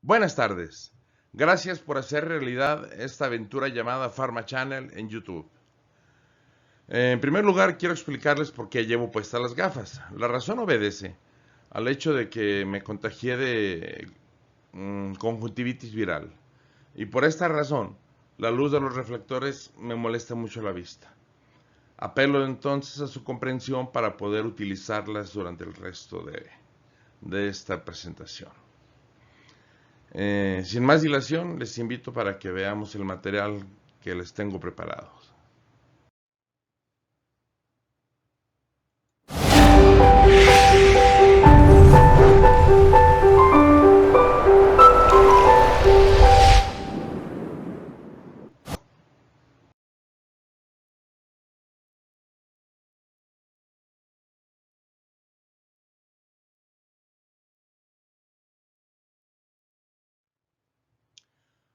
Buenas tardes. Gracias por hacer realidad esta aventura llamada Pharma Channel en YouTube. En primer lugar, quiero explicarles por qué llevo puestas las gafas. La razón obedece al hecho de que me contagié de conjuntivitis viral. Y por esta razón, la luz de los reflectores me molesta mucho la vista. Apelo entonces a su comprensión para poder utilizarlas durante el resto de esta presentación. Sin más dilación, les invito para que veamos el material que les tengo preparado.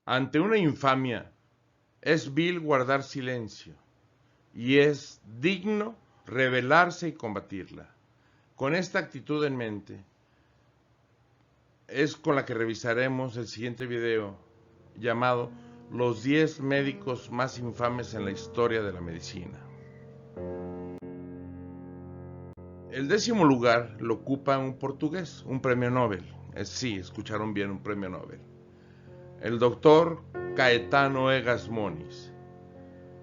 Ante una infamia, es vil guardar silencio y es digno rebelarse y combatirla. Con esta actitud en mente, es con la que revisaremos el siguiente video llamado Los 10 médicos más infames en la historia de la medicina. El 10º lugar lo ocupa un portugués, un premio Nobel. Sí, escucharon bien, un premio Nobel. El doctor Caetano Egas Moniz,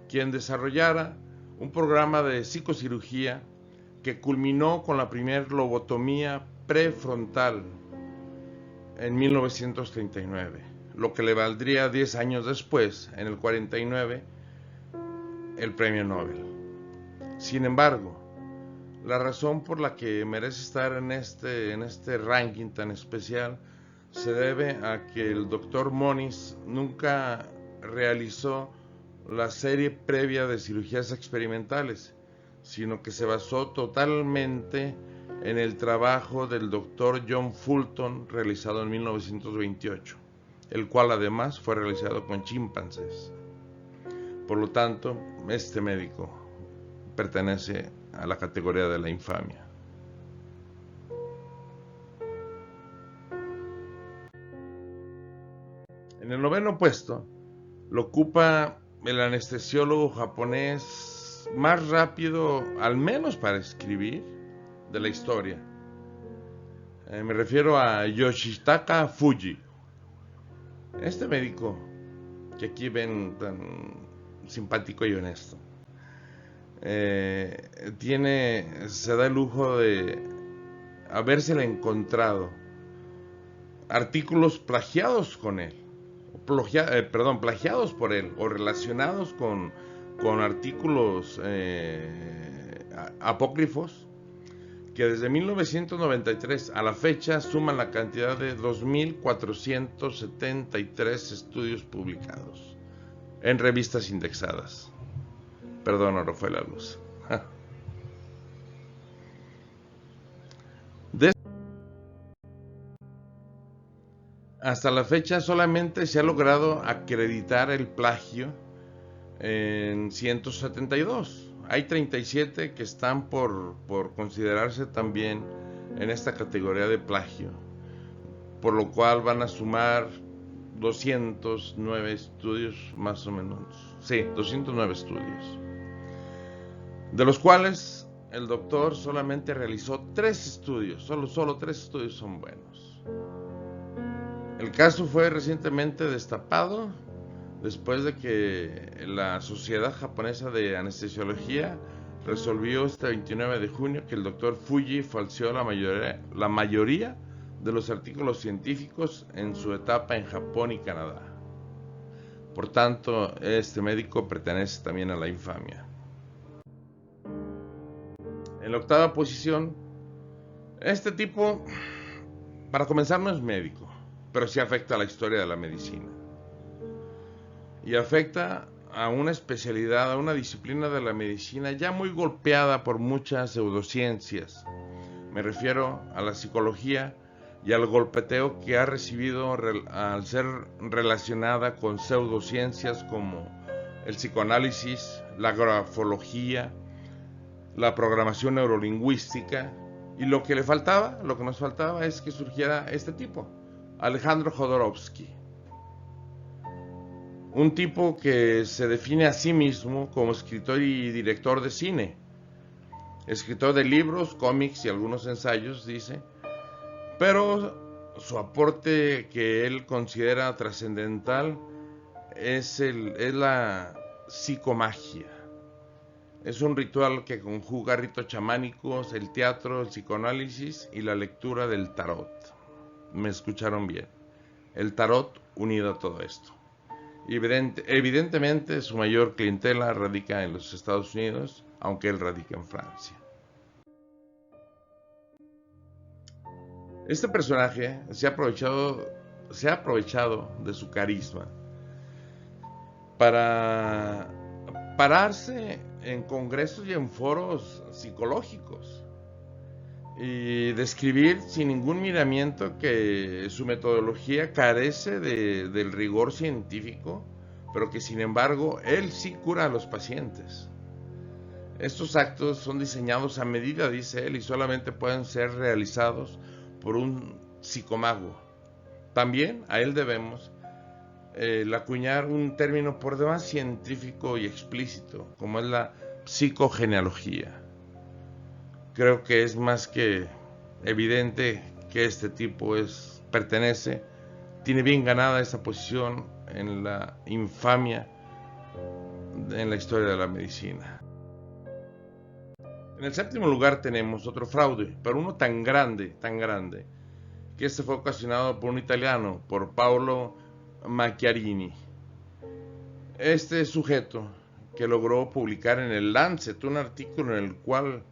quien desarrollara un programa de psicocirugía que culminó con la primera lobotomía prefrontal en 1939, lo que le valdría 10 años después, en el 49, el premio Nobel. Sin embargo, la razón por la que merece estar en este ranking tan especial se debe a que el doctor Moniz nunca realizó la serie previa de cirugías experimentales, sino que se basó totalmente en el trabajo del doctor John Fulton realizado en 1928, el cual además fue realizado con chimpancés. Por lo tanto, este médico pertenece a la categoría de la infamia. En el 9º puesto lo ocupa el anestesiólogo japonés más rápido, al menos para escribir, de la historia. Me refiero a Yoshitaka Fuji. Este médico, que aquí ven tan simpático y honesto, se da el lujo de habérsele encontrado artículos plagiados con él, plagiados por él o relacionados con artículos apócrifos que desde 1993 a la fecha suman la cantidad de 2.473 estudios publicados en revistas indexadas. Perdón, ahora fue la luz. Hasta la fecha solamente se ha logrado acreditar el plagio en 172. Hay 37 que están por considerarse también en esta categoría de plagio, por lo cual van a sumar 209 estudios más o menos. Sí, 209 estudios, de los cuales el doctor solamente realizó 3 estudios, solo 3 estudios son buenos. El caso fue recientemente destapado después de que la Sociedad Japonesa de Anestesiología resolvió este 29 de junio que el doctor Fuji falseó la mayoría de los artículos científicos en su etapa en Japón y Canadá. Por tanto, este médico pertenece también a la infamia. En la 8ª posición, este tipo, para comenzar, no es médico, pero sí afecta a la historia de la medicina. Y afecta a una especialidad, a una disciplina de la medicina ya muy golpeada por muchas pseudociencias. Me refiero a la psicología y al golpeteo que ha recibido al ser relacionada con pseudociencias como el psicoanálisis, la grafología, la programación neurolingüística, y lo que nos faltaba es que surgiera este tipo, Alejandro Jodorowsky, un tipo que se define a sí mismo como escritor y director de cine, escritor de libros, cómics y algunos ensayos, dice, pero su aporte que él considera trascendental es la psicomagia. Es un ritual que conjuga ritos chamánicos, el teatro, el psicoanálisis y la lectura del tarot. Me escucharon bien. El tarot unido a todo esto. Evidentemente su mayor clientela radica en los Estados Unidos, aunque él radica en Francia. Este personaje se ha aprovechado de su carisma para pararse en congresos y en foros psicológicos y describir sin ningún miramiento que su metodología carece del rigor científico, pero que sin embargo él sí cura a los pacientes. Estos actos son diseñados a medida, dice él, y solamente pueden ser realizados por un psicomago. También a él debemos el acuñar un término por demás científico y explícito, como es la psicogenealogía. Creo que es más que evidente que este tipo tiene bien ganada esa posición en la infamia en la historia de la medicina. En el séptimo lugar tenemos otro fraude, pero uno tan grande, que este fue ocasionado por un italiano, por Paolo Macchiarini. Este sujeto que logró publicar en el Lancet un artículo en el cual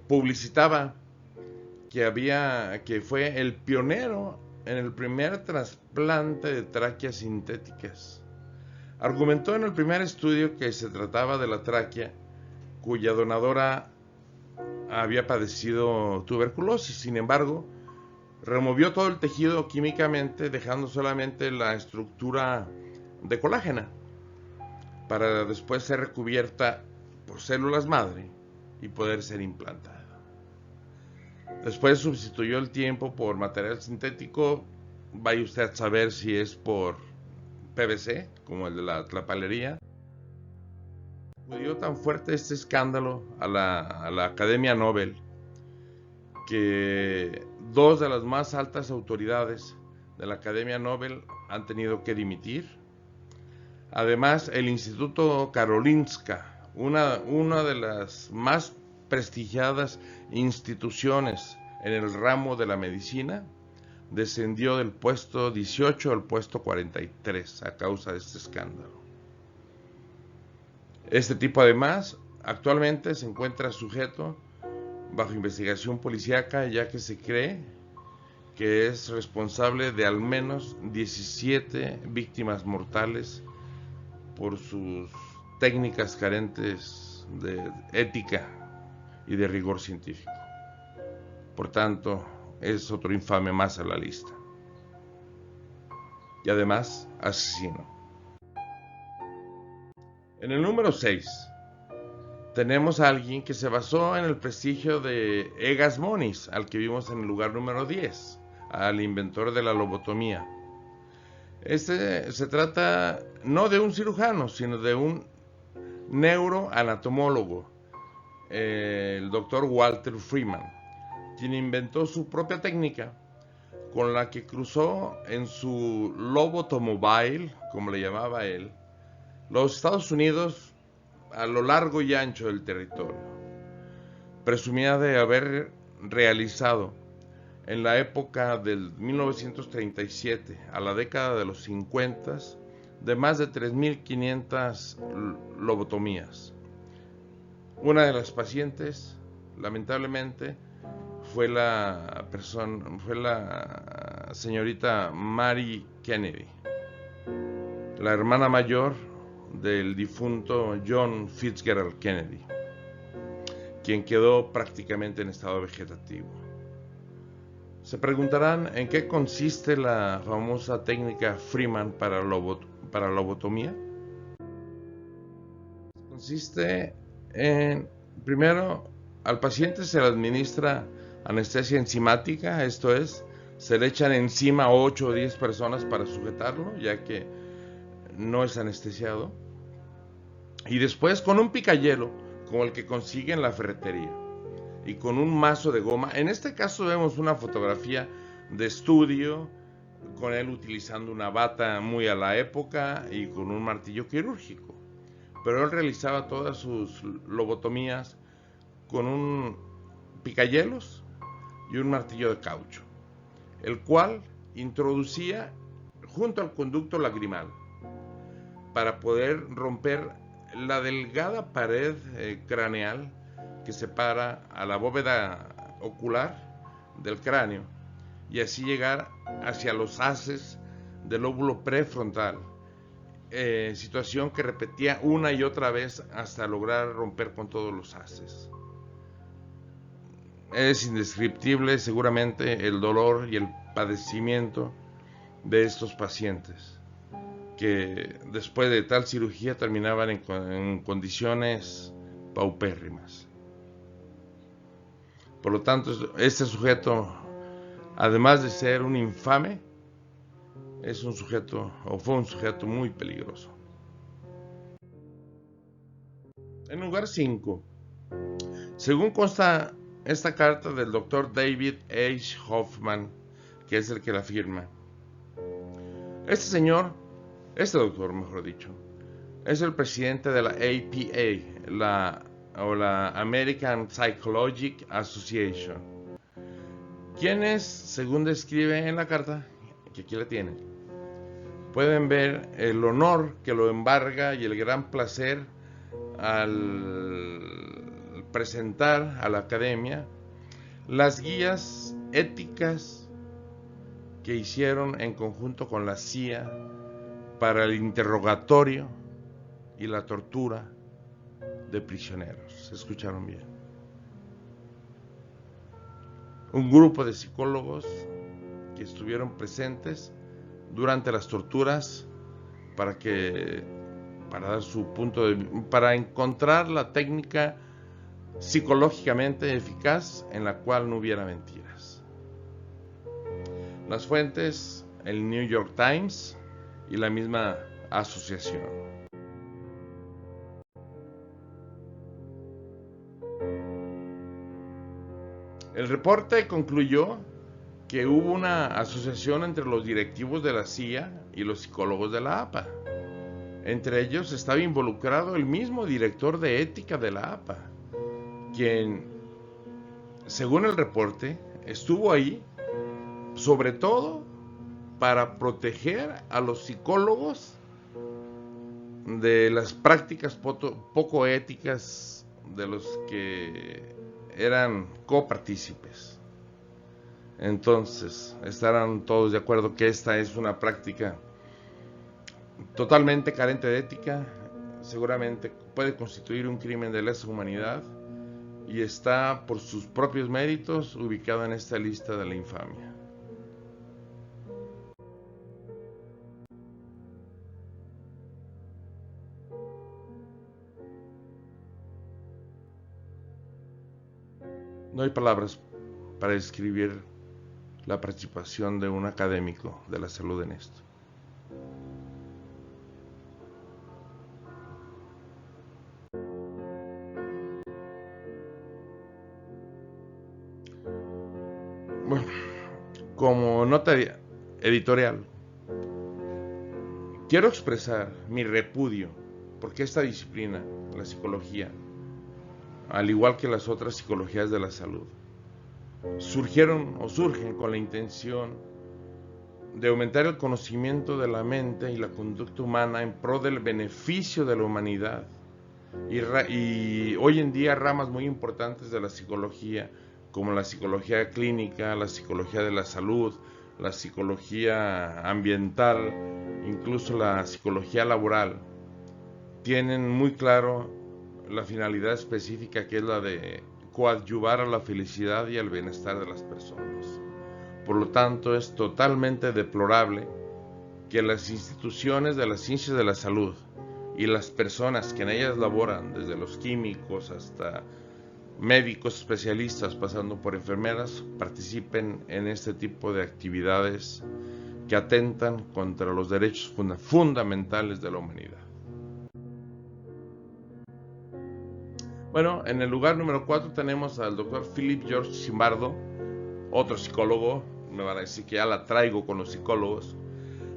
publicitaba que fue el pionero en el primer trasplante de tráqueas sintéticas. Argumentó en el primer estudio que se trataba de la tráquea cuya donadora había padecido tuberculosis. Sin embargo, removió todo el tejido químicamente, dejando solamente la estructura de colágena, para después ser recubierta por células madre y poder ser implantada. Después sustituyó el tiempo por material sintético. Vaya usted a saber si es por PVC, como el de la tlapalería. Dio tan fuerte este escándalo a la Academia Nobel que dos de las más altas autoridades de la Academia Nobel han tenido que dimitir. Además, el Instituto Karolinska, una de las más prestigiadas instituciones en el ramo de la medicina, descendió del puesto 18 al puesto 43 a causa de este escándalo. Este tipo además actualmente se encuentra sujeto bajo investigación policíaca, ya que se cree que es responsable de al menos 17 víctimas mortales por sus técnicas carentes de ética y de rigor científico. Por tanto, es otro infame más a la lista. Y además, asesino. En el número 6 tenemos a alguien que se basó en el prestigio de Egas Moniz, al que vimos en el lugar número 10, al inventor de la lobotomía. Se trata no de un cirujano, sino de un neuroanatomólogo, el doctor Walter Freeman, quien inventó su propia técnica con la que cruzó en su lobotomobile, como le llamaba él, los Estados Unidos a lo largo y ancho del territorio. Presumía de haber realizado en la época del 1937 a la década de los 50 de más de 3.500 lobotomías. Una de las pacientes, lamentablemente, fue la señorita Mary Kennedy, la hermana mayor del difunto John Fitzgerald Kennedy, quien quedó prácticamente en estado vegetativo. Se preguntarán en qué consiste la famosa técnica Freeman para lobotomía. Consiste en, primero, al paciente se le administra anestesia enzimática, esto es, Se le echan encima 8 o 10 personas para sujetarlo, ya que no es anestesiado. Y después con un picayelo, como el que consigue en la ferretería, y con un mazo de goma. En este caso vemos una fotografía de estudio, con él utilizando una bata muy a la época y con un martillo quirúrgico. Pero él realizaba todas sus lobotomías con un picayelos y un martillo de caucho, el cual introducía junto al conducto lagrimal para poder romper la delgada pared craneal que separa a la bóveda ocular del cráneo y así llegar hacia los haces del lóbulo prefrontal, situación que repetía una y otra vez hasta lograr romper con todos los haces. Es indescriptible seguramente el dolor y el padecimiento de estos pacientes, que después de tal cirugía terminaban en condiciones paupérrimas. Por lo tanto, este sujeto, además de ser un infame, es un sujeto, o fue un sujeto muy peligroso. En lugar 5, según consta esta carta del doctor David H. Hoffman, que es el que la firma, este doctor, mejor dicho, es el presidente de la APA, la American Psychological Association, quienes, según describe en la carta, que aquí la tienen, pueden ver el honor que lo embarga y el gran placer al presentar a la academia las guías éticas que hicieron en conjunto con la CIA para el interrogatorio y la tortura de prisioneros. ¿Se escucharon bien? Un grupo de psicólogos que estuvieron presentes durante las torturas para dar su punto para encontrar la técnica psicológicamente eficaz en la cual no hubiera mentiras. Las fuentes, el New York Times y la misma asociación. El reporte concluyó que hubo una asociación entre los directivos de la CIA y los psicólogos de la APA. Entre ellos estaba involucrado el mismo director de ética de la APA, quien, según el reporte, estuvo ahí sobre todo para proteger a los psicólogos de las prácticas poco éticas de los que eran copartícipes. Entonces, estarán todos de acuerdo que esta es una práctica totalmente carente de ética, seguramente puede constituir un crimen de lesa humanidad y está por sus propios méritos ubicado en esta lista de la infamia. No hay palabras para describir la participación de un académico de la salud en esto. Bueno, como nota editorial, quiero expresar mi repudio porque esta disciplina, la psicología, al igual que las otras psicologías de la salud, surgen con la intención de aumentar el conocimiento de la mente y la conducta humana en pro del beneficio de la humanidad. Y hoy en día ramas muy importantes de la psicología, como la psicología clínica, la psicología de la salud, la psicología ambiental, incluso la psicología laboral, tienen muy claro la finalidad específica, que es la de coadyuvar a la felicidad y al bienestar de las personas. Por lo tanto, es totalmente deplorable que las instituciones de las ciencias de la salud y las personas que en ellas laboran, desde los químicos hasta médicos especialistas, pasando por enfermeras, participen en este tipo de actividades que atentan contra los derechos fundamentales de la humanidad. Bueno, en el lugar número 4 tenemos al doctor Philip George Zimbardo, otro psicólogo. Me van a decir que ya la traigo con los psicólogos.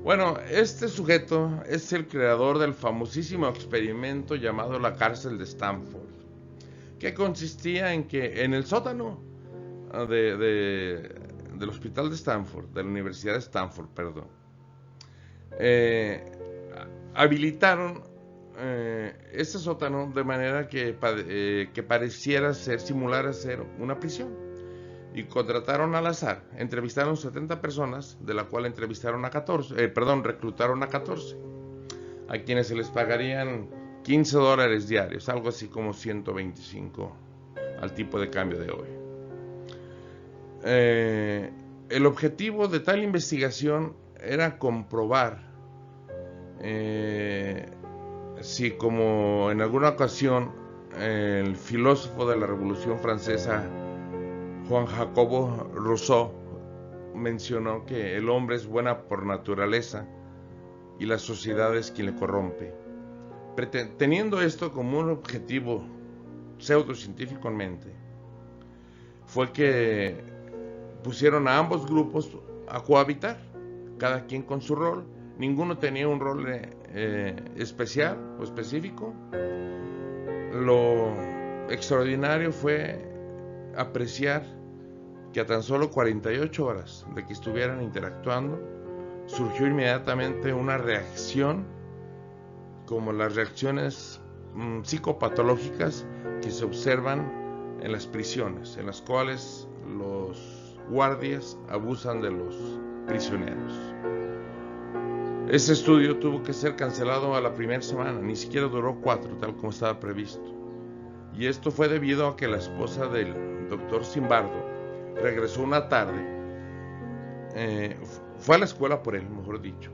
Bueno, este sujeto es el creador del famosísimo experimento llamado la cárcel de Stanford, que consistía en que en el sótano del hospital de Stanford, de la Universidad de Stanford, perdón, habilitaron este sótano de manera que pareciera simular ser una prisión. Y contrataron al azar, entrevistaron 70 personas, de la cual reclutaron a 14, a quienes se les pagarían $15 diarios, algo así como 125 al tipo de cambio de hoy. El objetivo de tal investigación era comprobar si, como en alguna ocasión el filósofo de la Revolución Francesa Juan Jacobo Rousseau mencionó que el hombre es buena por naturaleza y la sociedad es quien le corrompe. Teniendo esto como un objetivo pseudocientífico en mente, fue que pusieron a ambos grupos a cohabitar, cada quien con su rol. Ninguno tenía un rol especial o específico. Lo extraordinario fue apreciar que a tan solo 48 horas de que estuvieran interactuando, surgió inmediatamente una reacción, como las reacciones psicopatológicas que se observan en las prisiones, en las cuales los guardias abusan de los prisioneros. Este estudio tuvo que ser cancelado a la primera semana, ni siquiera duró 4, tal como estaba previsto. Y esto fue debido a que la esposa del doctor Zimbardo regresó una tarde, fue a la escuela por él, mejor dicho.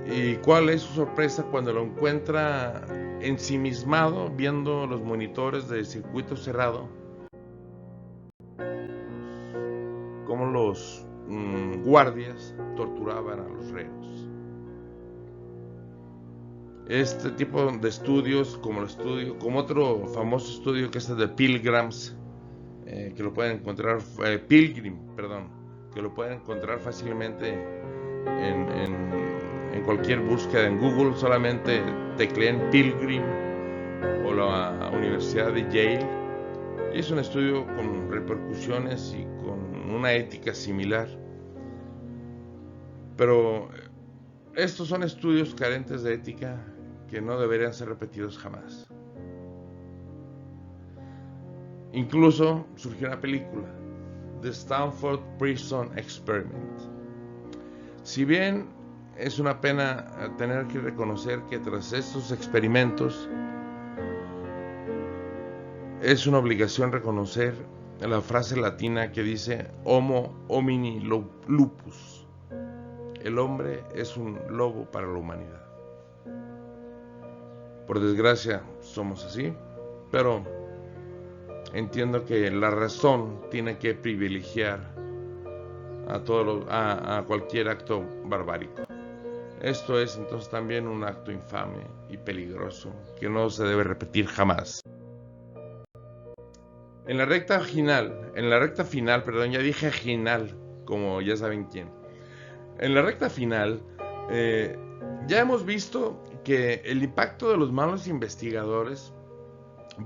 ¿Y cuál es su sorpresa cuando lo encuentra ensimismado viendo los monitores de circuito cerrado? Cómo los guardias torturaban a los reos. Este tipo de estudios, como otro famoso estudio que es el de Pilgrims, que lo pueden encontrar, que lo pueden encontrar fácilmente en cualquier búsqueda en Google. Solamente tecleen Pilgrim o la Universidad de Yale, y es un estudio con repercusiones y con una ética similar. Pero estos son estudios carentes de ética que no deberían ser repetidos jamás. Incluso surgió una película, The Stanford Prison Experiment. Si bien es una pena tener que reconocer que tras estos experimentos es una obligación reconocer la frase latina que dice Homo homini lupus. El hombre es un lobo para la humanidad. Por desgracia somos así, pero entiendo que la razón tiene que privilegiar a cualquier acto barbárico. Esto es entonces también un acto infame y peligroso que no se debe repetir jamás. En la recta final, ya dije final, como ya saben quién. En la recta final, ya hemos visto que el impacto de los malos investigadores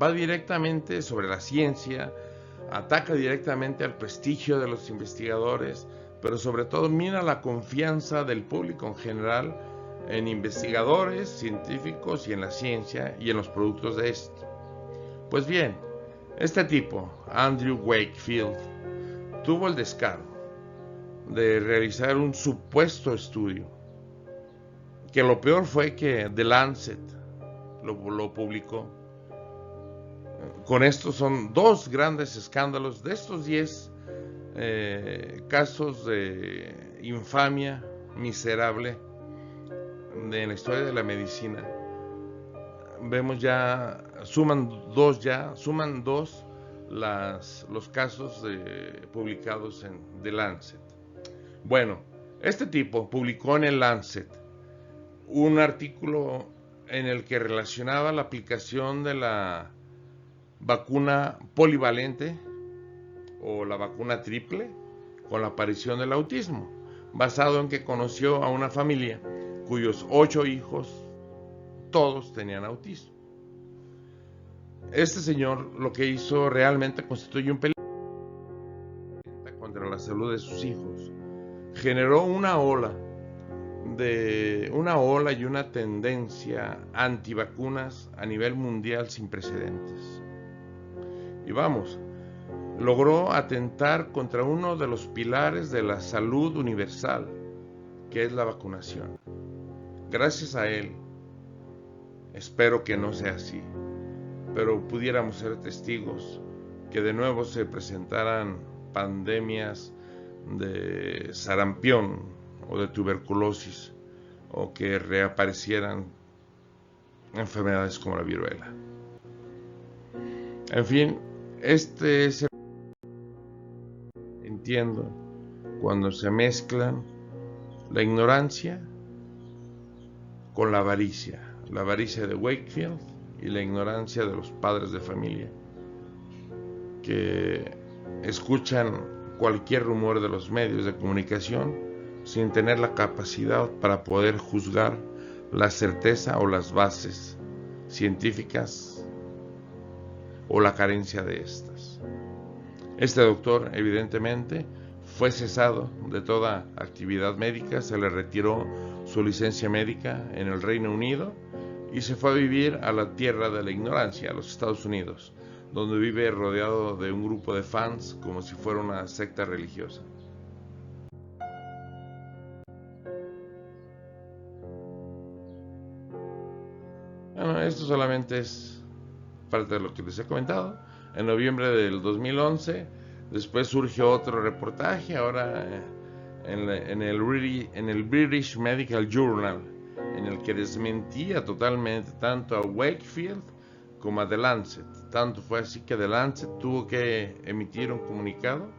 va directamente sobre la ciencia, ataca directamente al prestigio de los investigadores, pero sobre todo mina la confianza del público en general en investigadores, científicos y en la ciencia y en los productos de esto. Pues bien, este tipo, Andrew Wakefield, tuvo el descaro de realizar un supuesto estudio, que lo peor fue que The Lancet lo publicó. Con esto son 2 grandes escándalos de estos 10 casos de infamia miserable en la historia de la medicina. Vemos ya suman dos los casos publicados en The Lancet. Bueno, este tipo publicó en el Lancet un artículo en el que relacionaba la aplicación de la vacuna polivalente o la vacuna triple con la aparición del autismo, basado en que conoció a una familia cuyos 8 hijos todos tenían autismo. Este señor lo que hizo realmente constituye un peligro contra la salud de sus hijos. Generó una ola y una tendencia antivacunas a nivel mundial sin precedentes. Y vamos, logró atentar contra uno de los pilares de la salud universal, que es la vacunación. Gracias a él, espero que no sea así, pero pudiéramos ser testigos que de nuevo se presentaran pandemias de sarampión o de tuberculosis, o que reaparecieran enfermedades como la viruela. En fin, este es el... Entiendo cuando se mezclan la ignorancia con la avaricia de Wakefield y la ignorancia de los padres de familia que escuchan cualquier rumor de los medios de comunicación sin tener la capacidad para poder juzgar la certeza o las bases científicas o la carencia de estas. Este doctor, evidentemente, fue cesado de toda actividad médica, se le retiró su licencia médica en el Reino Unido y se fue a vivir a la tierra de la ignorancia, a los Estados Unidos, donde vive rodeado de un grupo de fans como si fuera una secta religiosa. Bueno, esto solamente es parte de lo que les he comentado. En noviembre del 2011, después surge otro reportaje, ahora en el British Medical Journal, en el que desmentía totalmente tanto a Wakefield como a The Lancet. Tanto fue así que The Lancet tuvo que emitir un comunicado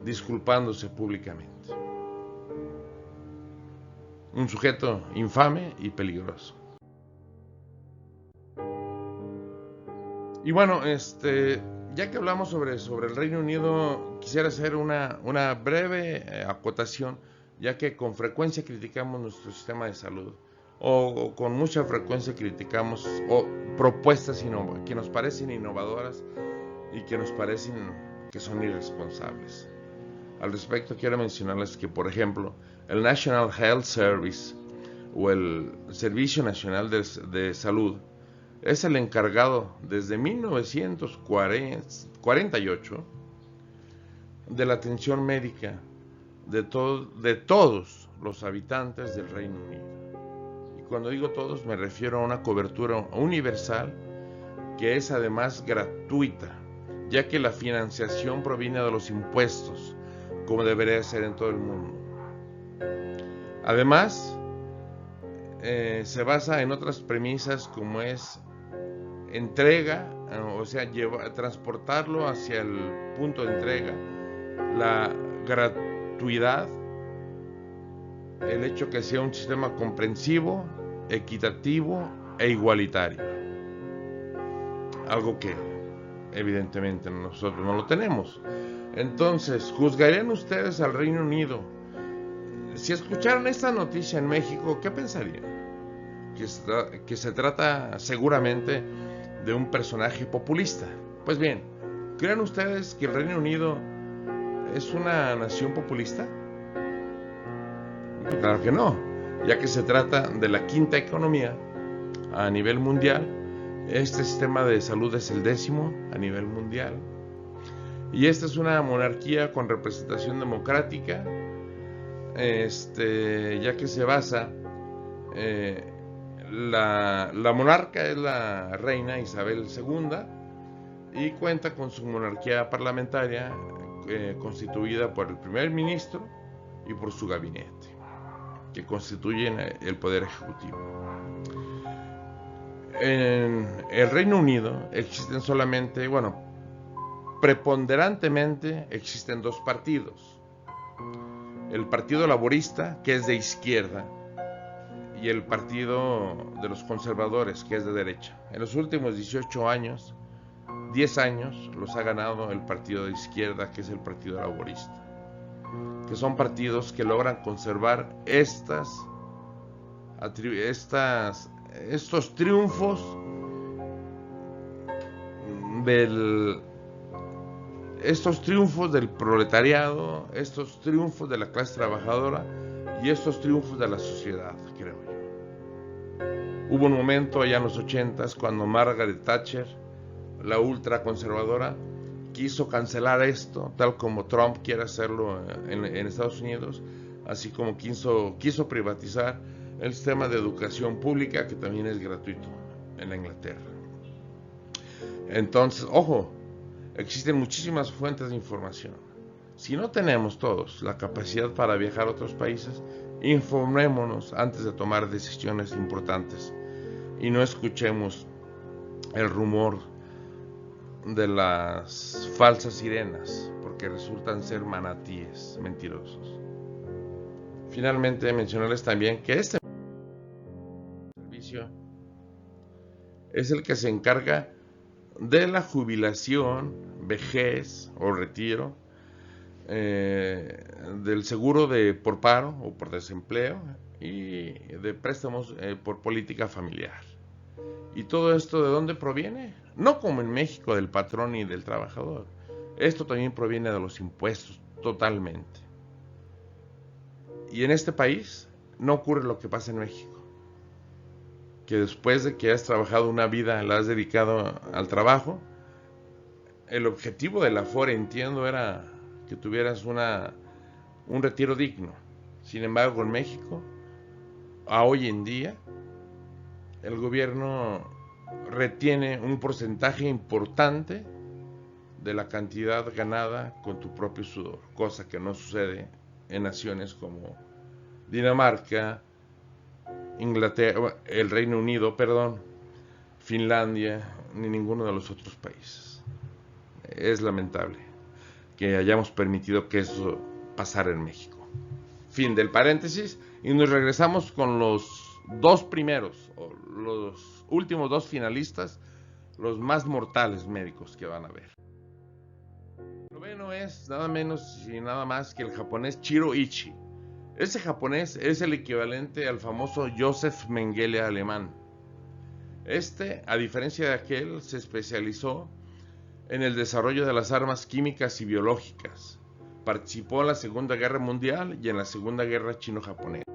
disculpándose públicamente. Un sujeto infame y peligroso. Y bueno, ya que hablamos sobre el Reino Unido, quisiera hacer una breve acotación, ya que con frecuencia criticamos nuestro sistema de salud, o con mucha frecuencia criticamos propuestas que nos parecen innovadoras y que nos parecen que son irresponsables. Al respecto, quiero mencionarles que, por ejemplo, el National Health Service o el Servicio Nacional de Salud es el encargado desde 1948 de la atención médica de todos los habitantes del Reino Unido. Y cuando digo todos, me refiero a una cobertura universal que es además gratuita, ya que la financiación proviene de los impuestos, como debería ser en todo el mundo. Además, se basa en otras premisas como es entrega, o sea, transportarlo hacia el punto de entrega, la gratuidad, el hecho que sea un sistema comprensivo, equitativo e igualitario. Algo que evidentemente nosotros no lo tenemos. Entonces, ¿juzgarían ustedes al Reino Unido? Si escucharan esta noticia en México, ¿qué pensarían? Que se trata seguramente de un personaje populista. Pues bien, ¿creen ustedes que el Reino Unido es una nación populista? Claro que no, ya que se trata de la quinta economía a nivel mundial. Este sistema de salud es el 10º a nivel mundial. Y esta es una monarquía con representación democrática, ya que se basa, la monarca es la reina Isabel II y cuenta con su monarquía parlamentaria constituida por el primer ministro y por su gabinete, que constituyen el poder ejecutivo. En el Reino Unido existen solamente, bueno, preponderantemente existen dos partidos. El Partido Laborista, que es de izquierda, y el Partido de los Conservadores, que es de derecha. En los últimos 18 años, 10 años los ha ganado el partido de izquierda, que es el Partido Laborista, que son partidos que logran conservar estos triunfos del proletariado, estos triunfos de la clase trabajadora y estos triunfos de la sociedad, creo yo. Hubo un momento allá en los 80s cuando Margaret Thatcher, la ultraconservadora, quiso cancelar esto, tal como Trump quiere hacerlo en Estados Unidos, así como quiso privatizar el sistema de educación pública, que también es gratuito en la Inglaterra. Entonces, ojo, existen muchísimas fuentes de información. Si no tenemos todos la capacidad para viajar a otros países, informémonos antes de tomar decisiones importantes y no escuchemos el rumor de las falsas sirenas, porque resultan ser manatíes mentirosos. Finalmente, mencionarles también que este servicio es el que se encarga de la jubilación, vejez o retiro, del seguro por paro o por desempleo y de préstamos por política familiar. ¿Y todo esto de dónde proviene? No como en México del patrón y del trabajador. Esto también proviene de los impuestos, totalmente. Y en este país no ocurre lo que pasa en México, que después de que has trabajado una vida, la has dedicado al trabajo, el objetivo de la Afore, entiendo, era que tuvieras un retiro digno. Sin embargo, en México, a hoy en día, el gobierno retiene un porcentaje importante de la cantidad ganada con tu propio sudor, cosa que no sucede en naciones como Dinamarca, Inglaterra, el Reino Unido, Finlandia, ni ninguno de los otros países. Es lamentable que hayamos permitido que eso pasara en México. Fin del paréntesis, y nos regresamos con los dos primeros, o los últimos dos finalistas, los más mortales médicos que van a ver. El noveno es nada menos y nada más que el japonés Chiro Ichi. Ese japonés es el equivalente al famoso Joseph Mengele alemán. A diferencia de aquel, se especializó en el desarrollo de las armas químicas y biológicas. Participó en la Segunda Guerra Mundial y en la Segunda Guerra Chino-Japonesa. De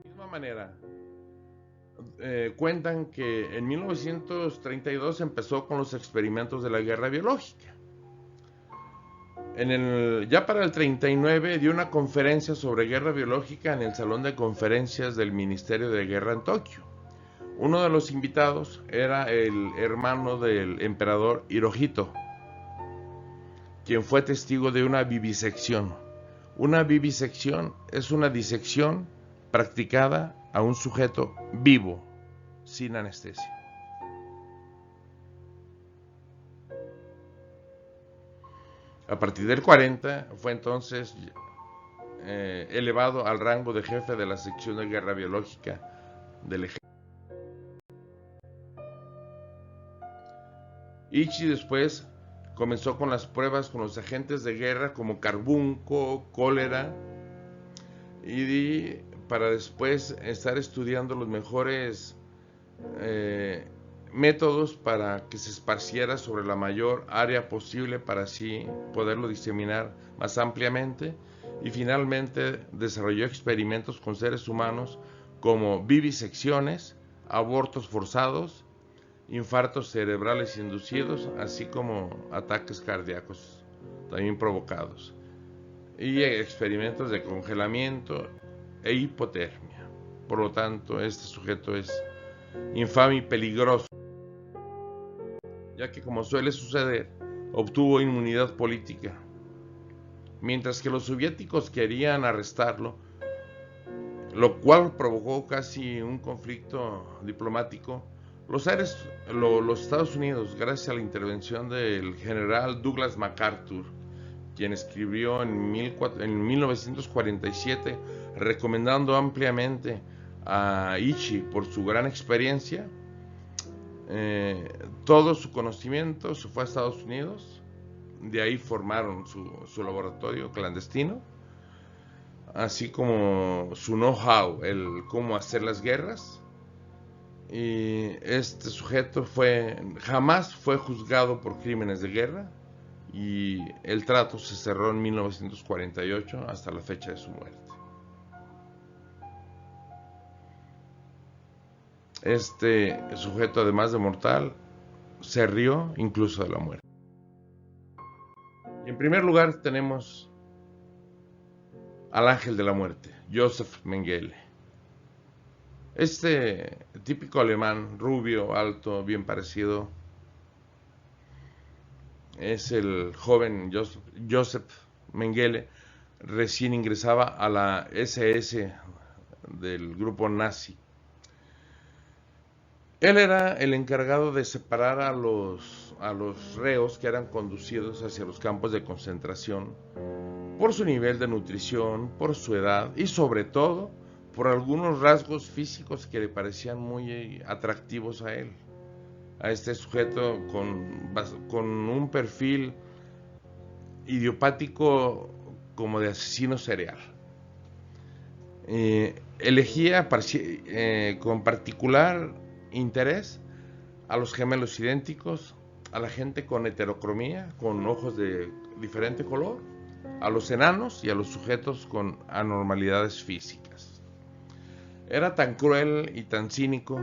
la misma manera, cuentan que en 1932 empezó con los experimentos de la guerra biológica. Ya para el 39 dio una conferencia sobre guerra biológica en el Salón de Conferencias del Ministerio de Guerra en Tokio. Uno de los invitados era el hermano del emperador Hirohito, quien fue testigo de una vivisección. Una vivisección es una disección practicada a un sujeto vivo, sin anestesia. A partir del 40 fue entonces elevado al rango de jefe de la sección de guerra biológica del ejército. Ichi después comenzó con las pruebas con los agentes de guerra como carbunco, cólera, y para después estar estudiando los mejores métodos para que se esparciera sobre la mayor área posible para así poderlo diseminar más ampliamente, y finalmente desarrolló experimentos con seres humanos como vivisecciones, abortos forzados, infartos cerebrales inducidos, así como ataques cardíacos también provocados, y experimentos de congelamiento e hipotermia. Por lo tanto, este sujeto es infame y peligroso, ya que, como suele suceder, obtuvo inmunidad política. Mientras que los soviéticos querían arrestarlo, lo cual provocó casi un conflicto diplomático. Los Estados Unidos, gracias a la intervención del general Douglas MacArthur, quien escribió en 1947 recomendando ampliamente a Ichi por su gran experiencia, todo su conocimiento se fue a Estados Unidos. De ahí formaron su laboratorio clandestino, así como su know-how, el cómo hacer las guerras. Y este sujeto jamás fue juzgado por crímenes de guerra, y el trato se cerró en 1948 hasta la fecha de su muerte. Este sujeto, además de mortal, se rió incluso de la muerte. Y en primer lugar tenemos al ángel de la muerte, Joseph Mengele. Este típico alemán, rubio, alto, bien parecido, es el joven Joseph Mengele. Recién ingresaba a la SS del grupo nazi. Él era el encargado de separar a los reos que eran conducidos hacia los campos de concentración por su nivel de nutrición, por su edad y sobre todo por algunos rasgos físicos que le parecían muy atractivos a él, a este sujeto con un perfil idiopático como de asesino serial. Elegía con particular interés a los gemelos idénticos, a la gente con heterocromía, con ojos de diferente color, a los enanos y a los sujetos con anormalidades físicas. Era tan cruel y tan cínico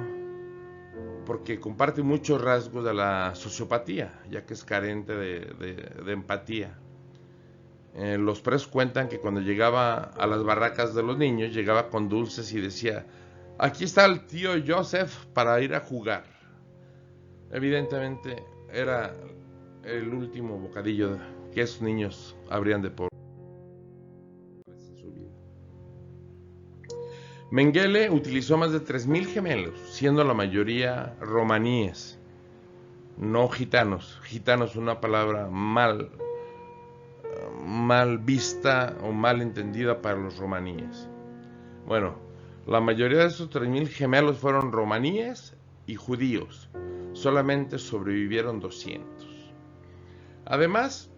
porque comparte muchos rasgos de la sociopatía, ya que es carente de empatía. Los presos cuentan que cuando llegaba a las barracas de los niños, llegaba con dulces y decía: aquí está el tío Joseph para ir a jugar. Evidentemente era el último bocadillo que esos niños habrían de probar en su vida. Mengele utilizó más de 3.000 gemelos, siendo la mayoría romaníes, no gitanos. Gitanos es una palabra mal vista o mal entendida para los romaníes. Bueno, la mayoría de esos 3.000 gemelos fueron romaníes y judíos. Solamente sobrevivieron 200. Además,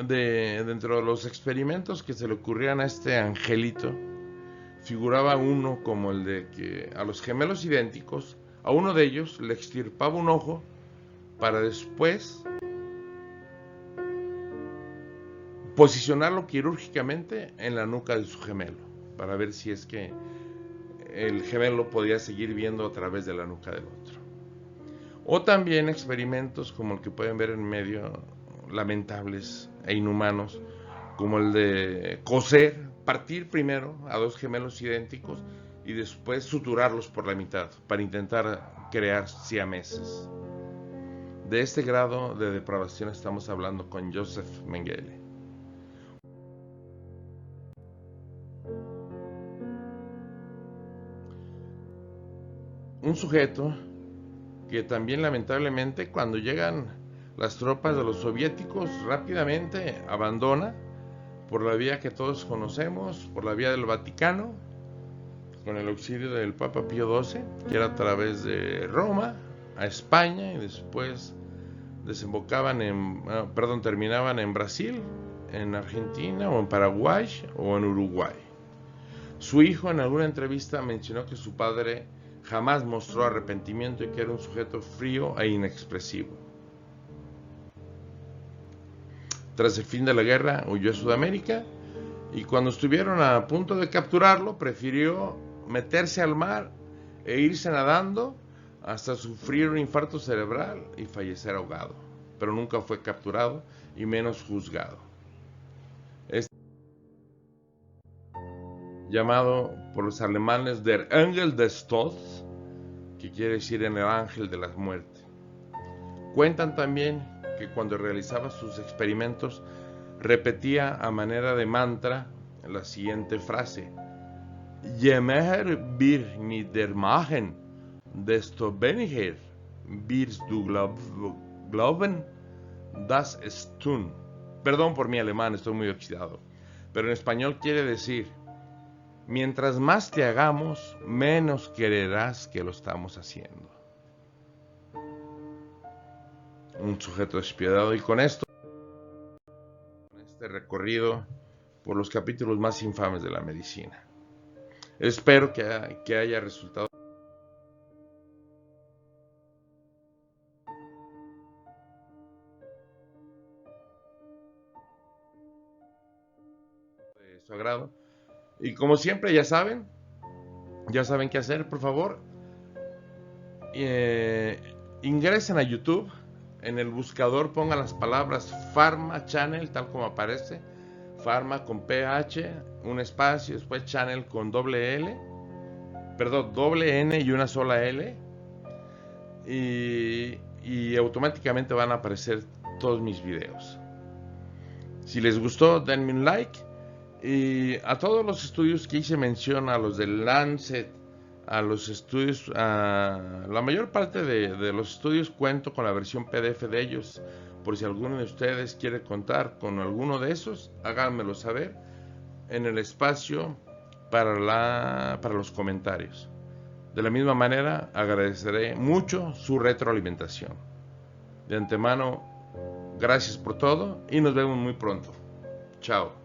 dentro de los experimentos que se le ocurrían a este angelito, figuraba uno como el de que a los gemelos idénticos, a uno de ellos le extirpaba un ojo para después posicionarlo quirúrgicamente en la nuca de su gemelo, para ver si es que el gemelo podía seguir viendo a través de la nuca del otro. O también experimentos como el que pueden ver en medio, lamentables e inhumanos, como el de partir primero a dos gemelos idénticos y después suturarlos por la mitad para intentar crear siameses. De este grado de depravación estamos hablando con Joseph Mengele. Un sujeto que también lamentablemente cuando llegan las tropas de los soviéticos rápidamente abandona por la vía que todos conocemos, por la vía del Vaticano, con el auxilio del Papa Pío XII, que era a través de Roma a España y después terminaban en Brasil, en Argentina o en Paraguay o en Uruguay. Su hijo en alguna entrevista mencionó que su padre jamás mostró arrepentimiento y que era un sujeto frío e inexpresivo. Tras el fin de la guerra huyó a Sudamérica y cuando estuvieron a punto de capturarlo prefirió meterse al mar e irse nadando hasta sufrir un infarto cerebral y fallecer ahogado, pero nunca fue capturado y menos juzgado. Llamado por los alemanes Der Engel des Todes, que quiere decir el ángel de la muerte. Cuentan también que cuando realizaba sus experimentos repetía a manera de mantra la siguiente frase: Je mehr wir niedermachen, desto weniger wirst du glauben, dass es tun. Perdón por mi alemán, estoy muy oxidado. Pero en español quiere decir, mientras más te hagamos, menos creerás que lo estamos haciendo. Un sujeto despiadado. Y con esto, este recorrido por los capítulos más infames de la medicina. Espero que haya resultado de su agrado. Y como siempre, ya saben qué hacer, por favor. Ingresen a YouTube, en el buscador pongan las palabras Pharma Channel, tal como aparece, Pharma con PH, un espacio, después Channel con doble N y una sola L, y automáticamente van a aparecer todos mis videos. Si les gustó, denme un like, y a todos los estudios que hice mención, a los del Lancet, a los estudios, a la mayor parte de los estudios cuento con la versión PDF de ellos. Por si alguno de ustedes quiere contar con alguno de esos, háganmelo saber en el espacio para los comentarios. De la misma manera, agradeceré mucho su retroalimentación. De antemano, gracias por todo y nos vemos muy pronto. Chao.